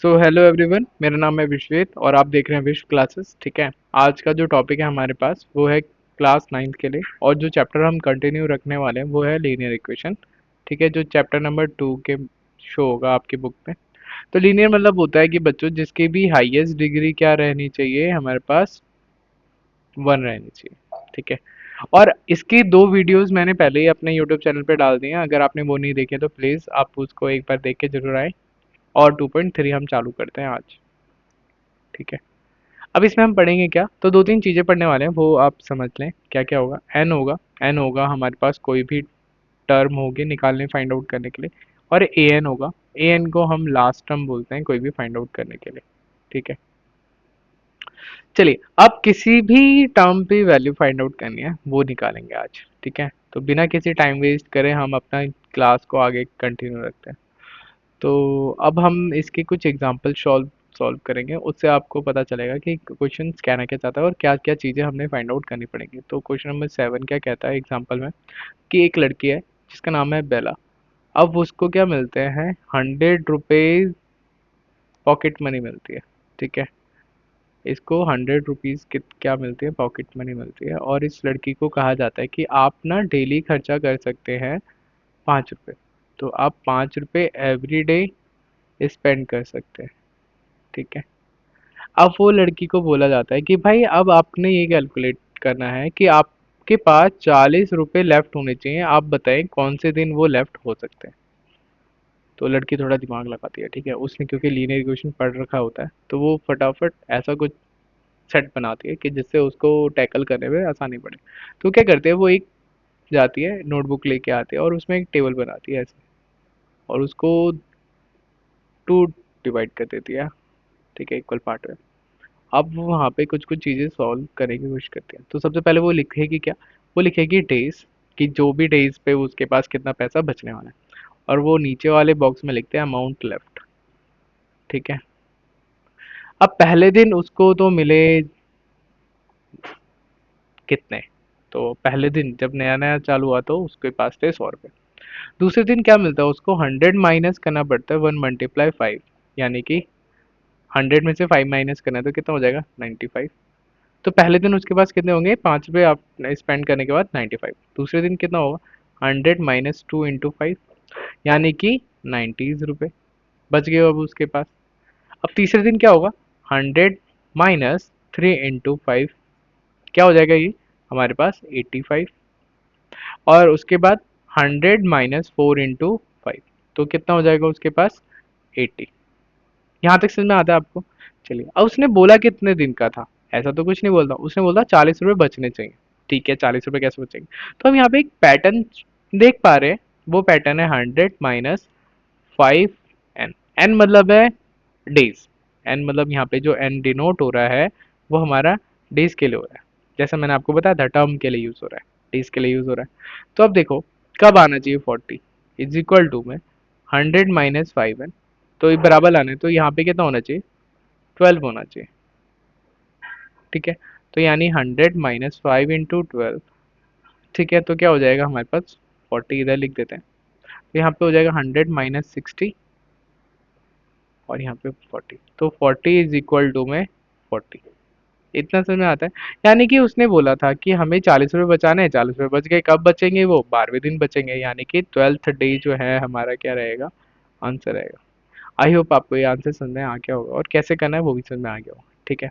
So hello everyone, मेरा नाम है विश्वेत और आप देख रहे हैं विश्व क्लासेस। ठीक है, आज का जो टॉपिक है हमारे पास वो है क्लास नाइन्थ के लिए, और जो चैप्टर हम कंटिन्यू रखने वाले हैं वो है लीनियर इक्वेशन। ठीक है, जो चैप्टर नंबर 2 के शो होगा आपकी बुक में। तो लीनियर मतलब होता है कि बच्चों जिसकी भी हाईएस्ट डिग्री क्या रहनी चाहिए, हमारे पास 1 रहनी चाहिए। ठीक है, और इसकी 2 वीडियोस मैंने पहले ही अपने यूट्यूब चैनल पे डाल दिए हैं। अगर आपने वो नहीं देखे तो प्लीज़ आप उसको एक बार देख के जरूर आए। और 2.3 हम चालू करते हैं आज। ठीक है, अब इसमें हम पढ़ेंगे क्या, तो 2-3 चीज़ें पढ़ने वाले हैं, वो आप समझ लें क्या क्या होगा। एन होगा हमारे पास कोई भी टर्म होगी निकालने फाइंड आउट करने के लिए, और ए एन होगा। ए एन को हम लास्ट टर्म बोलते हैं कोई भी फाइंड आउट करने के लिए। ठीक है, चलिए अब किसी भी टर्म पे वैल्यू फाइंड आउट करनी है वो निकालेंगे आज। ठीक है, तो बिना किसी टाइम वेस्ट करे हम अपना क्लास को आगे कंटिन्यू रखते हैं। तो अब हम इसके कुछ एग्जांपल सॉल्व सॉल्व करेंगे, उससे आपको पता चलेगा कि क्वेश्चन कहना क्या चाहता है और क्या क्या चीज़ें हमने फाइंड आउट करनी पड़ेंगी। तो क्वेश्चन नंबर 7 क्या कहता है एग्जांपल में, कि एक लड़की है जिसका नाम है बेला। अब उसको क्या मिलते हैं, 100 रुपीज़ पॉकेट मनी मिलती है। ठीक है, इसको 100 रुपीज़ क्या मिलती है, पॉकेट मनी मिलती है। और इस लड़की को कहा जाता है कि आप ना डेली खर्चा कर सकते हैं 5 रुपये। तो आप 5 रुपये एवरी डे स्पेंड कर सकते हैं। ठीक है, अब वो लड़की को बोला जाता है कि भाई अब आपने ये कैलकुलेट करना है कि आपके पास 40 रुपये लेफ्ट होने चाहिए, आप बताएं कौन से दिन वो लेफ्ट हो सकते हैं। तो लड़की थोड़ा दिमाग लगाती है। ठीक है, उसने क्योंकि लीनियर इक्वेशन पढ़ रखा होता है तो वो फटाफट ऐसा कुछ सेट बनाती है कि जिससे उसको टैकल करने में आसानी पड़े। तो क्या करते हैं, वो एक जाती है नोटबुक लेके आती है और उसमें एक टेबल बनाती है ऐसे, और उसको 2 डिवाइड कर देती है। ठीक है, इक्वल पार्ट में। अब वो वहाँ पे कुछ कुछ चीज़ें सॉल्व करने की कोशिश करती है। तो सबसे पहले वो लिखेगी क्या, वो लिखेगी डेज, कि जो भी डेज पे उसके पास कितना पैसा बचने वाला है, और वो नीचे वाले बॉक्स में लिखते हैं अमाउंट लेफ्ट। ठीक है, अब पहले दिन उसको तो मिले कितने, तो पहले दिन जब नया नया चालू हुआ तो उसके पास थे 100 रुपये। दूसरे दिन क्या मिलता है उसको, 100 माइनस करना पड़ता है 1 × 5, यानी कि 100 में से 5 माइनस करना है तो कितना हो जाएगा 95। तो पहले दिन उसके पास कितने होंगे, 5 रुपये आप स्पेंड करने के बाद 95। दूसरे दिन कितना होगा, 100 - 2 × 5, यानी कि 90 रुपये बच गए अब उसके पास। अब तीसरे दिन क्या होगा, 100 - 3 × 5, क्या हो जाएगा ये हमारे पास 85। और उसके बाद 100 - 4 × 5, तो कितना हो जाएगा उसके पास 80। यहाँ तक समझ में आता है आपको। चलिए, अब उसने बोला कितने दिन का था, ऐसा तो कुछ नहीं बोलता, उसने बोला 40 रुपये बचने चाहिए। ठीक है, 40 रुपये कैसे बचेंगे, तो हम यहाँ पे एक पैटर्न देख पा रहे हैं। वो पैटर्न है 100 - 5 n। एन मतलब है डेज, एन मतलब यहाँ पे जो एन डिनोट हो रहा है वो हमारा डेज के लिए हो रहा है। जैसा मैंने आपको बताया था टर्म के लिए यूज हो रहा है, डेज के लिए यूज हो रहा है। तो अब देखो कब आना चाहिए 40 इज इक्वल टू में 100 - 5n। तो ये बराबर लाना है तो यहाँ पे कितना होना चाहिए, 12 होना चाहिए। ठीक है, तो यानी 100 - 5 × 12। ठीक है, तो क्या हो जाएगा हमारे पास 40, इधर लिख देते हैं। तो यहाँ पे हो जाएगा 100 - 60, और यहाँ पे 40, तो 40 इज इक्वल टू में 40। इतना समझ में आता है। यानी कि उसने बोला था कि हमें 40 रुपये बचाने हैं, 40 रुपये बच गए, कब बचेंगे वो 12वें दिन बचेंगे, यानी कि 12th डे जो है हमारा क्या रहेगा, आंसर रहेगा। आई होप आपको ये आंसर समझ में आ गया होगा और कैसे करना है वो भी समझ में आ गया होगा। ठीक है,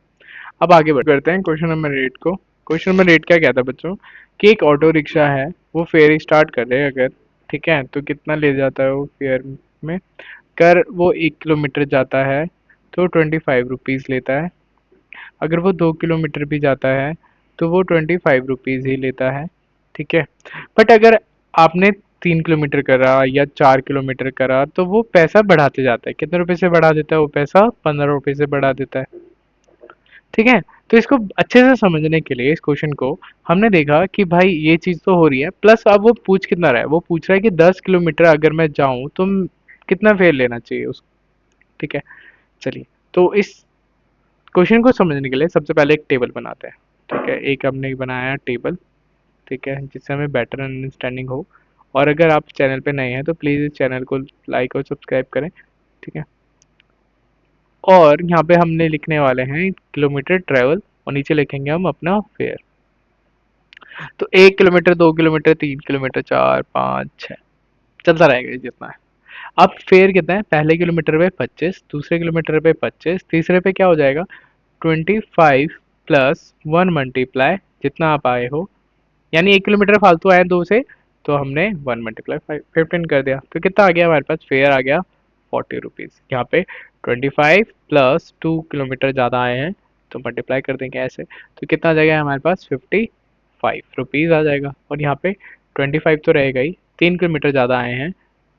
अब आगे बढ़ते हैं क्वेश्चन नंबर 8 को। क्वेश्चन नंबर 8 क्या कहता है बच्चों, कि एक ऑटो रिक्शा है, वो फेयर स्टार्ट कर रहे हैं अगर। ठीक है, तो कितना ले जाता है वो फेयर में, कर वो 1 किलोमीटर जाता है तो 25 रुपीज़ लेता है। अगर वो 2 किलोमीटर भी जाता है तो वो 25 रुपीज़ ही लेता है। ठीक है, बट अगर आपने 3 किलोमीटर करा या 4 किलोमीटर करा तो वो पैसा बढ़ाते जाता है। कितने रुपए से बढ़ा देता है वो पैसा, 15 रुपए से बढ़ा देता है। ठीक है, तो इसको अच्छे से समझने के लिए इस क्वेश्चन को हमने देखा कि भाई ये चीज़ तो हो रही है, प्लस अब वो पूछ कितना रहा है, वो पूछ रहा है कि 10 किलोमीटर अगर मैं जाऊं तो कितना फेयर लेना चाहिए उस। ठीक है, चलिए, तो इस क्वेश्चन को समझने के लिए सबसे पहले एक टेबल बनाते हैं। ठीक है, एक हमने बनाया टेबल। ठीक है, जिससे हमें बेटर अंडरस्टैंडिंग हो। और अगर आप चैनल पे नए हैं तो प्लीज़ इस चैनल को लाइक और सब्सक्राइब करें। ठीक है, और यहाँ पे हमने लिखने वाले हैं किलोमीटर ट्रेवल और नीचे लिखेंगे हम अपना फेयर। तो 1 किलोमीटर, 2 किलोमीटर, 3 किलोमीटर, 4, 5, 6 चलता रहेगा ये जितना है। अब फेयर कितना है, पहले किलोमीटर पे 25, दूसरे किलोमीटर पे 25, तीसरे पे क्या हो जाएगा 25 प्लस 1 जितना आप आए हो, यानी 1 किलोमीटर फालतू आए दो से, तो हमने 1 × 15 कर दिया। तो कितना आ गया हमारे पास, फेयर आ गया 40 रुपीज़। यहाँ पे 25 प्लस 2 किलोमीटर ज़्यादा आए हैं तो मल्टीप्लाई कर देंगे ऐसे, तो कितना आ जाएगा हमारे पास 55 रुपीज़ आ जाएगा। और यहाँ पे 25 तो रहेगा ही, 3 किलोमीटर ज़्यादा आए हैं,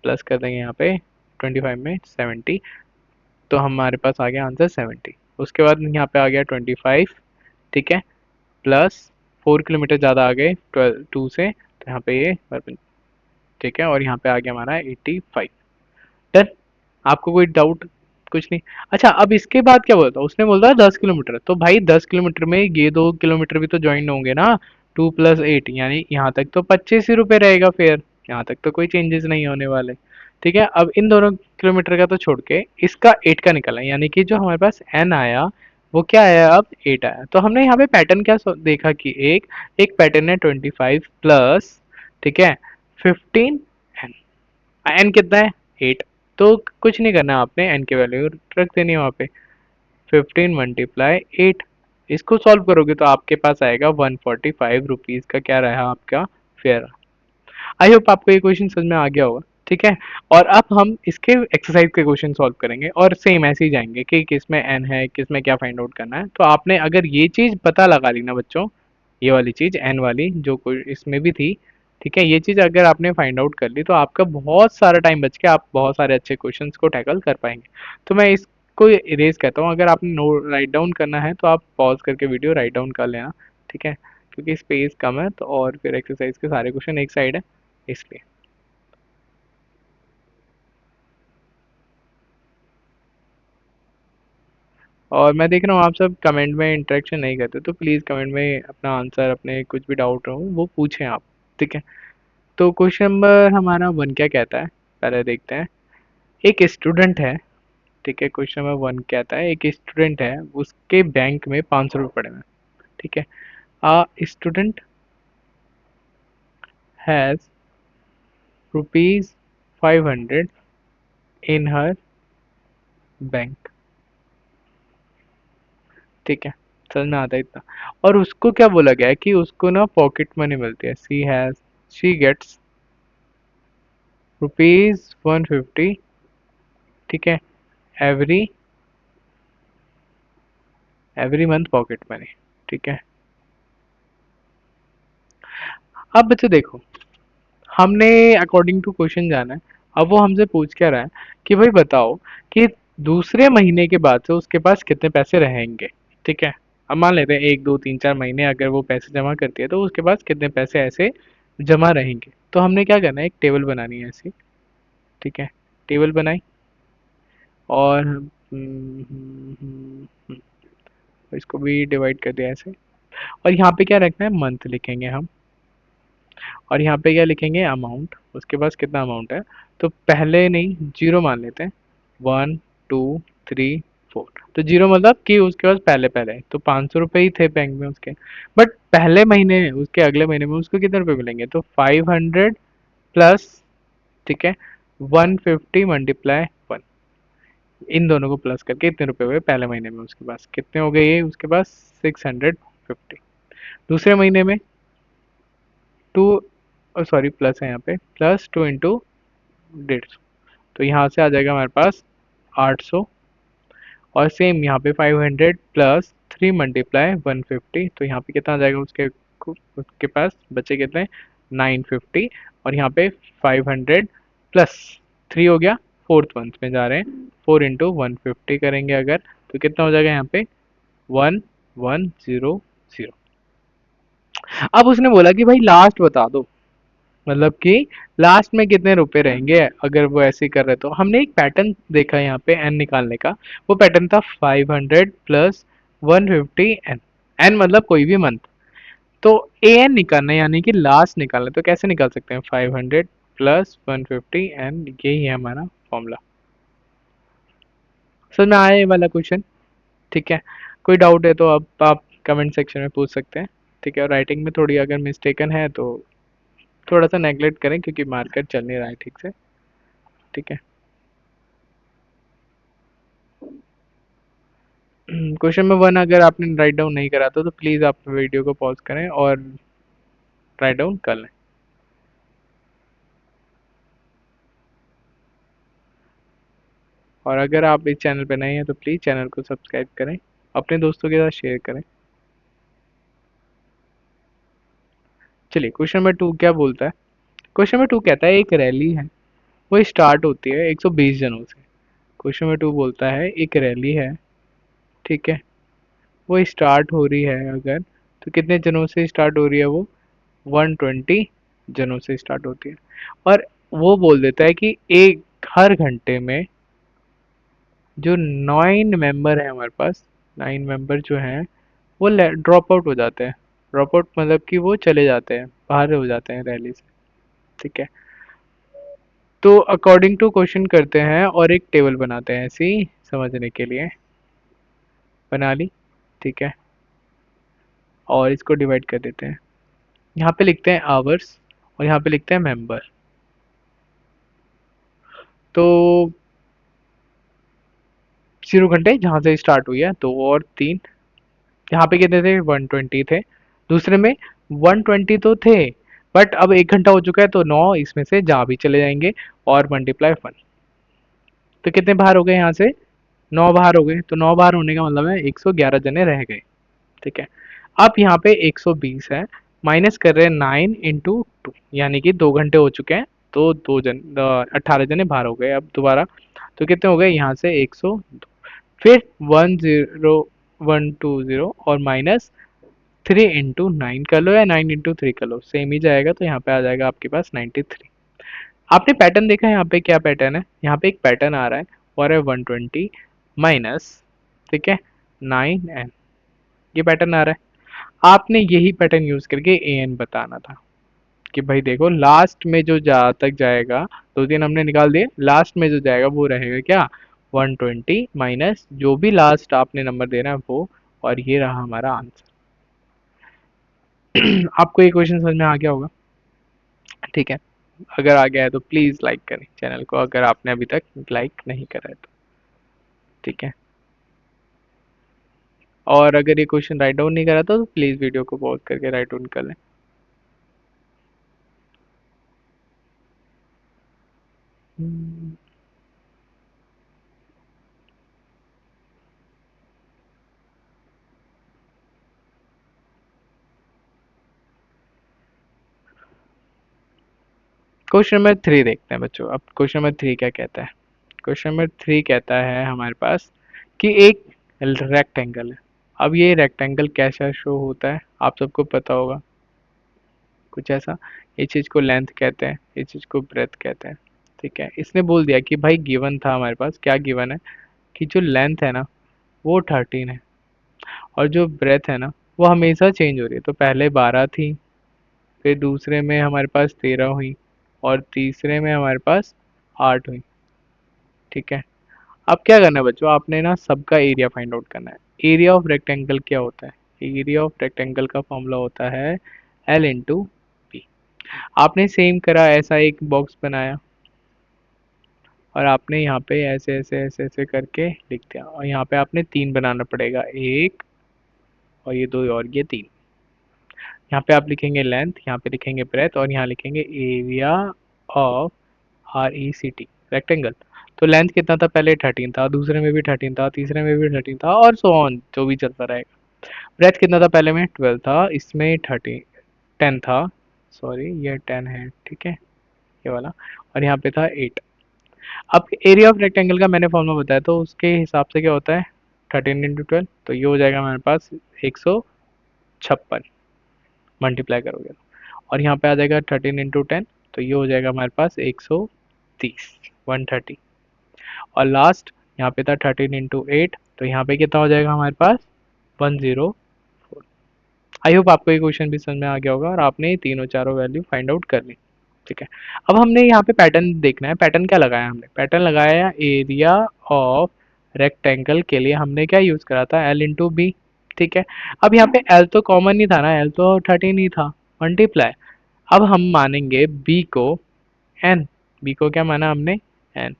प्लस कर देंगे यहाँ पे 25 में 70, तो हमारे पास आ गया आंसर 70। उसके बाद यहाँ पे आ गया 25, ठीक है, प्लस 4 किलोमीटर ज़्यादा आ गए 2 से, तो यहाँ पे ये, ठीक है, और यहाँ पे आ गया हमारा 85। डन। आपको कोई डाउट? कुछ नहीं। अच्छा, अब इसके बाद क्या बोलता, उसने बोलता है 10 किलोमीटर, तो भाई 10 किलोमीटर में ये 2 किलोमीटर भी तो ज्वाइन होंगे ना, 2 + 8, यानी यहाँ तक तो 25 ही रुपये रहेगा फेयर, यहाँ तक तो कोई चेंजेस नहीं होने वाले। ठीक है, अब इन दोनों किलोमीटर का तो छोड़ के इसका 8 का निकला, यानी कि जो हमारे पास एन आया वो क्या आया, अब 8 आया। तो हमने यहाँ पे पैटर्न क्या देखा कि एक एक पैटर्न है 25 प्लस, ठीक है, 15 एन। एन कितना है, 8। तो कुछ नहीं करना, आपने एन की वैल्यू रख देनी है वहाँ पे, 15 × 8। इसको सॉल्व करोगे तो आपके पास आएगा 145 रुपीज़ का क्या रहा आपका फेयर। आई होप आपको ये क्वेश्चन समझ में आ गया होगा। ठीक है, और अब हम इसके एक्सरसाइज के क्वेश्चन सॉल्व करेंगे और सेम ऐसे ही जाएंगे कि किस में एन है, किस में क्या फाइंड आउट करना है। तो आपने अगर ये चीज़ पता लगा ली ना बच्चों, ये वाली चीज़ एन वाली जो कोई इसमें भी थी, ठीक है, ये चीज़ अगर आपने फाइंड आउट कर ली तो आपका बहुत सारा टाइम बच के आप बहुत सारे अच्छे क्वेश्चन को टैकल कर पाएंगे। तो मैं इसको इरेज कहता हूँ। अगर आपने नो राइट डाउन करना है तो आप पॉज करके वीडियो राइट डाउन कर लेना, ठीक है, क्योंकि स्पेस कम है तो, और फिर एक्सरसाइज के सारे क्वेश्चन एक साइड है इसलिए। और मैं देख रहा हूँ आप सब कमेंट में इंटरेक्शन नहीं करते, तो प्लीज़ कमेंट में अपना आंसर, अपने कुछ भी डाउट हो वो पूछें आप, ठीक है। तो क्वेश्चन नंबर हमारा 1 क्या कहता है, पहले देखते हैं। एक स्टूडेंट है, ठीक है, क्वेश्चन नंबर 1 कहता है एक स्टूडेंट है, उसके बैंक में 500 रुपये पड़े हुए हैं, ठीक है। A student has ₹500 in her bank, ठीक है, समझ में आता है इतना। और उसको क्या बोला गया है कि उसको ना पॉकेट मनी मिलती है, शी गेट्स ₹150, ठीक है, every every month pocket money, ठीक है। अब बच्चे देखो, हमने अकॉर्डिंग टू क्वेश्चन जाना है। अब वो हमसे पूछ क्या रहा है कि भाई बताओ कि दूसरे महीने के बाद से उसके पास कितने पैसे रहेंगे, ठीक है। अब मान लेते हैं 1, 2, 3, 4 महीने अगर वो पैसे जमा करती है तो उसके पास कितने पैसे ऐसे जमा रहेंगे। तो हमने क्या करना है, एक टेबल बनानी है ऐसी, ठीक है, टेबल बनाई और इसको भी डिवाइड कर दिया ऐसे। और यहाँ पे क्या रखना है, मंथ लिखेंगे हम, और यहाँ पे क्या लिखेंगे, अमाउंट, उसके पास कितना अमाउंट है। तो पहले नहीं, जीरो मान लेते हैं, 1, 2, 3, 4। तो जीरो मतलब कि उसके पास पहले पहले तो 500 रुपये ही थे बैंक में उसके, बट पहले महीने उसके अगले महीने में उसको कितने रुपए मिलेंगे, तो 500 प्लस, ठीक है, 150 × 1, इन दोनों को प्लस करके इतने रुपए हुए पहले महीने में उसके पास, कितने हो गए ये उसके पास 650। दूसरे महीने में 2, सॉरी प्लस है यहाँ पे, +2 × 150, तो यहाँ से आ जाएगा हमारे पास 800। और सेम यहाँ पे 500 प्लस 3 × 150, तो यहाँ पे कितना आ जाएगा उसके पास बचे कितने 950। और यहाँ पे 500 प्लस 3 हो गया, फोर्थ मंथ में जा रहे हैं, 4 × 150 करेंगे अगर, तो कितना हो जाएगा यहाँ पे 1100। अब उसने बोला कि भाई लास्ट बता दो, मतलब कि लास्ट में कितने रुपए रहेंगे अगर वो ऐसे ही कर रहे। तो हमने एक पैटर्न देखा यहाँ पे एन निकालने का, वो पैटर्न था 500 प्लस 150 एन, एन मतलब कोई भी मंथ। तो ए एन निकालना है यानी कि लास्ट निकालना है, तो कैसे निकाल सकते हैं, 500 प्लस 150 एन, यही है हमारा फॉर्मूला। समझ में आया ये वाला क्वेश्चन? ठीक है, कोई डाउट है तो अब आप कमेंट सेक्शन में पूछ सकते हैं। ठीक है, और राइटिंग में थोड़ी अगर मिस्टेकन है तो थोड़ा सा नेगलेक्ट करें क्योंकि मार्केट चल नहीं रहा है ठीक से। ठीक है, क्वेश्चन नंबर 1 अगर आपने राइट डाउन नहीं करा तो प्लीज़ आप वीडियो को पॉज करें और राइट डाउन कर लें। और अगर आप इस चैनल पे नए हैं तो प्लीज़ चैनल को सब्सक्राइब करें, अपने दोस्तों के साथ शेयर करें। चलिए, क्वेश्चन नंबर 2 क्या बोलता है? क्वेश्चन नंबर 2 कहता है एक रैली है, वो स्टार्ट होती है 120 जनों से। क्वेश्चन नंबर 2 बोलता है एक रैली है, ठीक है, वो स्टार्ट हो रही है अगर, तो कितने जनों से स्टार्ट हो रही है वो? 120 जनों से स्टार्ट होती है। और वो बोल देता है कि एक हर घंटे में जो 9 मेंबर है हमारे पास, 9 मेंबर जो हैं वो ड्रॉप आउट हो जाते हैं। ड्रॉप आउट मतलब कि वो चले जाते हैं, बाहर हो जाते हैं रैली से। ठीक है, तो अकॉर्डिंग टू क्वेश्चन करते हैं और एक टेबल बनाते हैं ऐसे ही समझने के लिए। बना ली, ठीक है, और इसको डिवाइड कर देते हैं। यहाँ पे लिखते हैं आवर्स और यहाँ पे लिखते हैं मेंबर। तो 0 घंटे जहाँ से स्टार्ट हुई है, 2 और 3, यहाँ पे कितने थे? 120 थे। दूसरे में 120 तो थे, बट अब 1 घंटा हो चुका है तो 9 इसमें से जहाँ भी चले जाएंगे और मल्टीप्लाई 1। तो कितने बाहर हो गए यहाँ से? 9 बाहर हो गए। तो 9 बाहर होने का मतलब है 111 जने रह गए। ठीक है, अब यहाँ पे 120 है, माइनस कर रहे हैं 9 × 2, यानी कि 2 घंटे हो चुके हैं तो 18 जने बाहर हो गए। अब दोबारा तो कितने हो गए यहाँ से? 102, फिर 10120 और माइनस 3 × 9 कर लो या 9 × 3 कर लो, सेम ही जाएगा। तो यहाँ पे आ जाएगा आपके पास 93। आपने पैटर्न देखा है यहाँ पे? क्या पैटर्न है यहाँ पे? एक पैटर्न आ रहा है और है 120 माइनस, ठीक है, 9n, ये पैटर्न आ रहा है। आपने यही पैटर्न यूज करके an बताना था कि भाई देखो लास्ट में जो जहाँ तक जाएगा, 2 3 हमने निकाल दिए, लास्ट में जो जाएगा वो रहेगा क्या? 120 माइनस जो भी लास्ट आपने नंबर देना है वो, और ये रहा हमारा आंसर। आपको ये क्वेश्चन समझ में आ गया होगा? ठीक है, अगर आ गया है तो प्लीज़ लाइक करें चैनल को, अगर आपने अभी तक लाइक नहीं करा है तो। ठीक है, और अगर ये क्वेश्चन राइट डाउन नहीं करा तो प्लीज़ वीडियो को पॉज करके राइट डाउन कर लें। क्वेश्चन नंबर 3 देखते हैं बच्चों। अब क्वेश्चन नंबर 3 क्या कहता है? क्वेश्चन नंबर 3 कहता है हमारे पास कि एक रेक्टेंगल है। अब ये रेक्टेंगल कैसा शो होता है आप सबको पता होगा, कुछ ऐसा। इस चीज़ को लेंथ कहते हैं, इस चीज़ को ब्रेथ कहते हैं। ठीक है, इसने बोल दिया कि भाई गिवन था हमारे पास, क्या गिवन है? कि जो लेंथ है ना वो 13 है और जो ब्रेथ है ना वो हमेशा चेंज हो रही है। तो पहले 12 थी, फिर दूसरे में हमारे पास 13 हुई और तीसरे में हमारे पास 8 हुई। ठीक है, अब क्या करना है बच्चों? आपने ना सबका एरिया फाइंड आउट करना है। एरिया ऑफ रेक्टेंगल क्या होता है? एरिया ऑफ रेक्टेंगल का फॉर्मूला होता है L × P। आपने सेम करा, ऐसा एक बॉक्स बनाया और आपने यहाँ पे ऐसे ऐसे ऐसे ऐसे करके लिख दिया, और यहाँ पे आपने 3 बनाना पड़ेगा, एक और ये 2 और ये 3। यहाँ पे आप लिखेंगे लेंथ, यहाँ पे लिखेंगे ब्रेथ और यहाँ लिखेंगे एरिया ऑफ RECT रेक्टेंगल। तो लेंथ कितना था? पहले 13 था, दूसरे में भी 13 था, तीसरे में भी 13 था और सो ऑन, जो भी चलता रहेगा। ब्रेथ कितना था? पहले में 12 था, इसमें 10 था, सॉरी ये 10 है, ठीक है, ये वाला, और यहाँ पे था 8। अब एरिया ऑफ रेक्टेंगल का मैंने फॉर्मूला बताया तो उसके हिसाब से क्या होता है? 13 × 12, तो ये हो जाएगा हमारे पास 156, मल्टीप्लाई करोगे तो। और यहाँ पे आ जाएगा 13 × 10, तो ये हो जाएगा हमारे पास 130, 130। और लास्ट यहाँ पे था 13 × 8, तो यहाँ पे कितना हो जाएगा हमारे पास? 104। आई होप आपको ये क्वेश्चन भी समझ में आ गया होगा और आपने तीनों चारों वैल्यू फाइंड आउट कर ली। ठीक है, अब हमने यहाँ पे पैटर्न देखना है। पैटर्न क्या लगाया हमने? पैटर्न लगाया एरिया ऑफ रेक्टेंगल के लिए हमने क्या यूज करा था, एल इंटू बी। ठीक है, अब यहाँ पे एल तो कॉमन ही था ना, एल तो 13 ही था, मल्टीप्लाई। अब हम मानेंगे बी को एन, बी को क्या माना हमने, एन।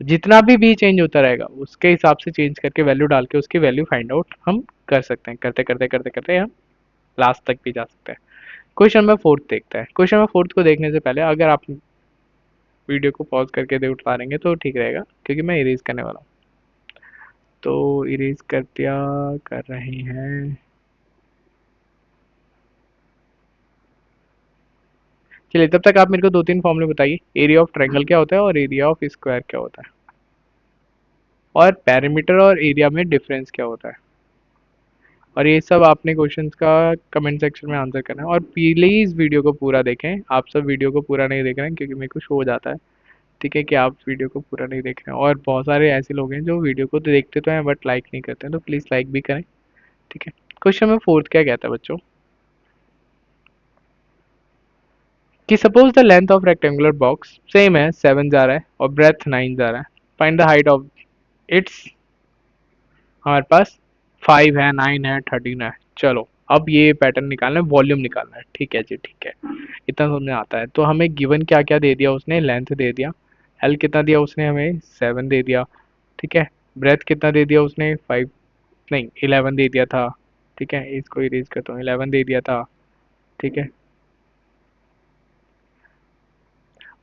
जितना भी बी चेंज होता रहेगा उसके हिसाब से चेंज करके वैल्यू डाल के उसकी वैल्यू फाइंड आउट हम कर सकते हैं, करते करते करते करते हम लास्ट तक भी जा सकते हैं। क्वेश्चन नंबर फोर्थ देखते हैं। क्वेश्चन नंबर फोर्थ को देखने से पहले अगर आप वीडियो को पॉज करके देख पा रहेंगे तो ठीक रहेगा, क्योंकि मैं इरेज करने वाला हूँ। तो इरेज कर दिया, कर रहे हैं। चलिए तब तक आप मेरे को दो तीन फॉर्मूले बताइए, एरिया ऑफ ट्रायंगल क्या होता है और एरिया ऑफ स्क्वायर क्या होता है, और पेरीमीटर और एरिया में डिफरेंस क्या होता है। और ये सब आपने क्वेश्चंस का कमेंट सेक्शन में आंसर करना है, और प्लीज़ वीडियो को पूरा देखें। आप सब वीडियो को पूरा नहीं देख रहे हैं क्योंकि मेरे को शो हो जाता है, ठीक है, कि आप वीडियो को पूरा नहीं देख रहे हैं। और बहुत सारे ऐसे लोग हैं जो वीडियो को तो देखते तो हैं बट लाइक नहीं करते हैं, तो प्लीज़ लाइक भी करें। ठीक है, क्वेश्चन में फोर्थ क्या कहता है बच्चों, कि suppose the length of rectangular box same है, 7 जा रहा है और ब्रेथ 9 जा रहा है। Find the height of its, हमारे पास 5 है, 9 है, 13 है। चलो अब ये पैटर्न निकालना है, वॉल्यूम निकालना है। ठीक है जी, ठीक है, इतना समझ में आता है। तो हमें गिवन क्या क्या दे दिया उसने, लेंथ दे दिया, एल कितना दिया उसने हमें, 7 दे दिया। ठीक है, ब्रेथ कितना दे दिया उसने, 5 नहीं 11 दे दिया था। ठीक है, इसको इरेज करता हूँ, 11 दे दिया था। ठीक है,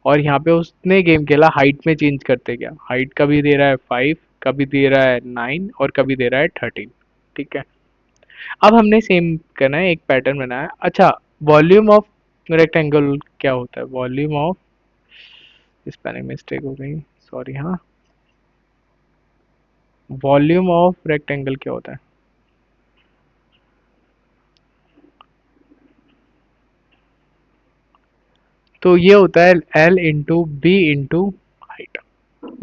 और यहाँ पे उसने गेम खेला हाइट में चेंज करते गया, हाइट कभी दे रहा है 5, कभी दे रहा है 9 और कभी दे रहा है 13। ठीक है, अब हमने सेम करना है, एक पैटर्न बनाया है। अच्छा, वॉल्यूम ऑफ रेक्टेंगल क्या होता है, वॉल्यूम ऑफ, स्पेलिंग मिस्टेक हो गई, सॉरी। हाँ, वॉल्यूम ऑफ रेक्टेंगल क्या होता है, तो ये होता है L into B into height.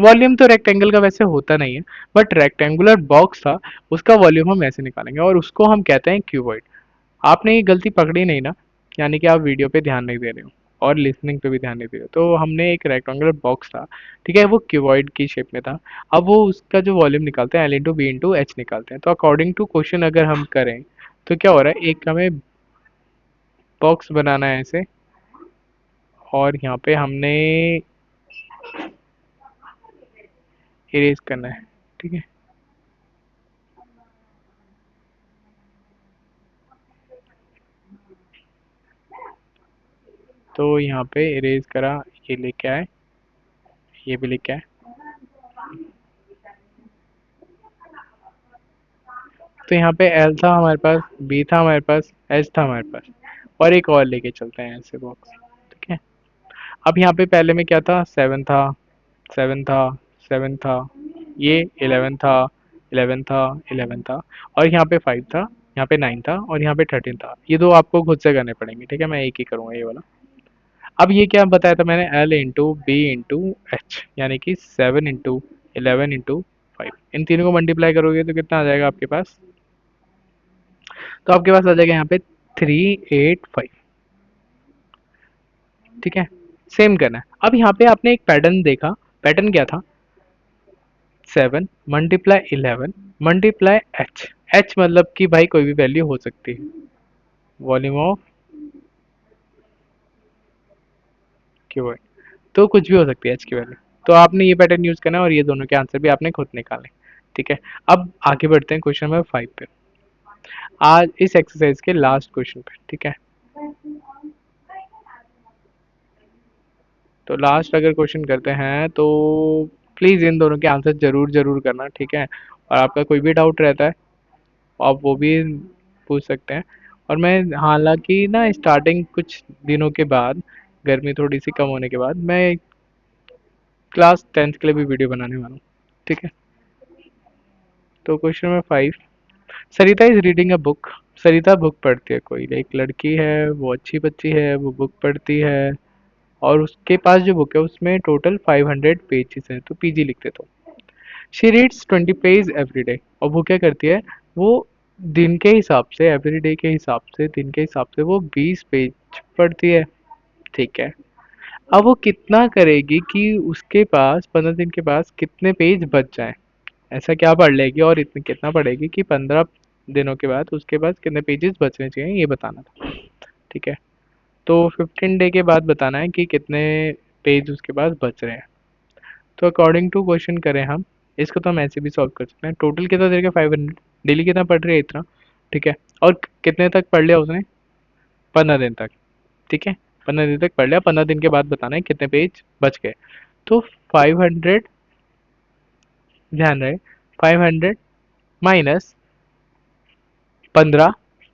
Volume तो रेक्टेंगल का वैसे होता नहीं है, बट रेक्टेंगुलर बॉक्स था, उसका वॉल्यूम हम ऐसे निकालेंगे और उसको हम कहते हैं क्यूबॉइड। आपने ये गलती पकड़ी नहीं ना, यानी कि आप वीडियो पे ध्यान नहीं दे रहे हो और लिसनिंग पे भी ध्यान नहीं दे रहे हो। तो हमने एक रेक्टेंगुलर बॉक्स था, ठीक है, वो क्यूबॉइड की शेप में था। अब वो उसका जो वॉल्यूम निकालते हैं L into B into H निकालते हैं। तो अकॉर्डिंग टू क्वेश्चन अगर हम करें तो क्या हो रहा है, एक हमें बॉक्स बनाना है ऐसे, और यहाँ पे हमने इरेज करना है। ठीक है, तो यहाँ पे इरेज करा, ये लेके आए, ये भी लेके आए। तो यहाँ पे एल था हमारे पास, बी था हमारे पास, एच था हमारे पास, और एक और लेके चलते हैं ऐसे बॉक्स। ठीक है, अब यहाँ पे पहले में क्या था, 7 था, 7 था, 7 था, ये 11 था, 11 था, 11 था, और यहाँ पे 5 था, यहाँ पे 9 था, और यहाँ पे 13 था। ये दो आपको खुद से करने पड़ेंगे, ठीक है, मैं एक ही करूँगा ये वाला। अब ये क्या बताया था मैंने, L into B into H, यानी कि 7 इंटू 11 इंटू 5, इन तीनों को मल्टीप्लाई करोगे तो कितना आ जाएगा आपके पास, तो आपके पास आ जाएगा यहाँ पे 385। ठीक है, सेम करना है। अब यहाँ पे आपने एक पैटर्न देखा, पैटर्न क्या था, 7 × 11 × एच, एच मतलब कि भाई कोई भी वैल्यू हो सकती है, वॉल्यूम ऑफ क्यूबॉइड, तो कुछ भी हो सकती है एच की वैल्यू। तो आपने ये पैटर्न यूज करना है और ये दोनों के आंसर भी आपने खुद निकालने। ठीक है, अब आगे बढ़ते हैं क्वेश्चन नंबर 5 पे, आज इस एक्सरसाइज के लास्ट क्वेश्चन पे। ठीक है, तो लास्ट अगर क्वेश्चन करते हैं तो प्लीज़ इन दोनों के आंसर जरूर जरूर करना। ठीक है, और आपका कोई भी डाउट रहता है आप वो भी पूछ सकते हैं। और मैं हालांकि ना स्टार्टिंग कुछ दिनों के बाद, गर्मी थोड़ी सी कम होने के बाद, मैं क्लास 10th के लिए भी वीडियो बनाने वाला हूँ। ठीक है, तो question number 5, Sarita is reading a book. Sarita book पढ़ती है, कोई एक लड़की है, वो अच्छी बच्ची है, वो बुक पढ़ती है, और उसके पास जो बुक है उसमें टोटल 500 पेजेस हैं, तो पीजी लिखते तो she reads 20 page every day. और वो क्या करती है, वो दिन के हिसाब से, एवरी डे के हिसाब से, दिन के हिसाब से वो 20 पेज पढ़ती है। ठीक है, अब वो कितना करेगी कि उसके पास 15 दिन के पास कितने पेज बच जाए। ऐसा क्या पढ़ लेगी और इतने कितना पढ़ेगी कि 15 दिनों के बाद उसके पास कितने पेजेस बचने चाहिए, ये बताना था। ठीक है, तो 15 डे के बाद बताना है कि कितने पेज उसके पास बच रहे हैं। तो अकॉर्डिंग टू क्वेश्चन करें हम, इसको तो हम ऐसे भी सॉल्व कर सकते हैं। टोटल कितना दे रखा 500, डेली कितना पढ़ रही है इतना। ठीक है, और कितने तक पढ़ लिया उसने, 15 दिन तक। ठीक है, 15 दिन तक पढ़ लिया, 15 दिन के बाद बताना है कितने पेज बच गए। तो 500, ध्यान रहे, 500 माइनस 15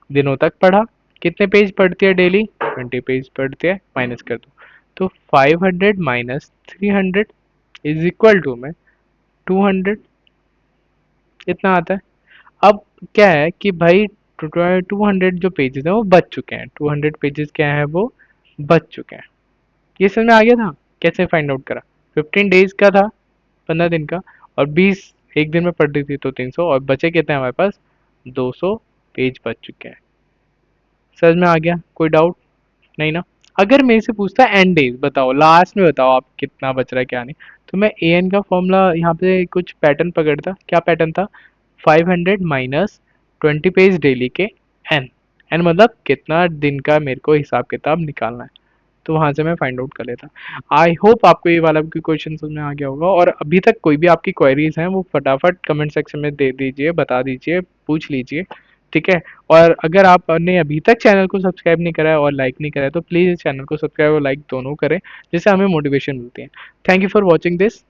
दिनों तक पढ़ा, कितने पेज पढ़ती है डेली, 20 पेज पढ़ती है, माइनस कर दो। तो 500 माइनस 300 इज इक्वल टू में 200, इतना आता है। अब क्या है कि भाई 200 जो पेजेस हैं वो बच चुके हैं, 200 पेजेस क्या है वो बच चुके हैं। ये समझ में आ गया था कैसे फाइंड आउट करा। 15 डेज का था, 15 दिन का, और 20 एक दिन में पढ़ रही थी तो 300, और बचे कितने हमारे पास, 200 पेज बच चुके हैं। समझ में आ गया, कोई डाउट नहीं ना। अगर मेरे से पूछता है एंड डेज बताओ, लास्ट में बताओ आप कितना बच रहा है क्या नहीं, तो मैं ए एन का फॉर्मूला यहाँ पे कुछ पैटर्न पकड़ता। क्या पैटर्न था, 500 माइनस 20 पेज डेली के एन, एन मतलब कितना दिन का मेरे को हिसाब किताब निकालना है, तो वहां से मैं फाइंड आउट कर लेता। आई होप आपको ये वाला भी क्वेश्चन समझ में आ गया होगा, और अभी तक कोई भी आपकी क्वेरीज हैं वो फटाफट कमेंट सेक्शन में दे दीजिए, बता दीजिए, पूछ लीजिए। ठीक है, और अगर आपने अभी तक चैनल को सब्सक्राइब नहीं करा है और लाइक नहीं करा है तो प्लीज़ चैनल को सब्सक्राइब और लाइक दोनों करें, जिससे हमें मोटिवेशन मिलती है। Thank you for watching this.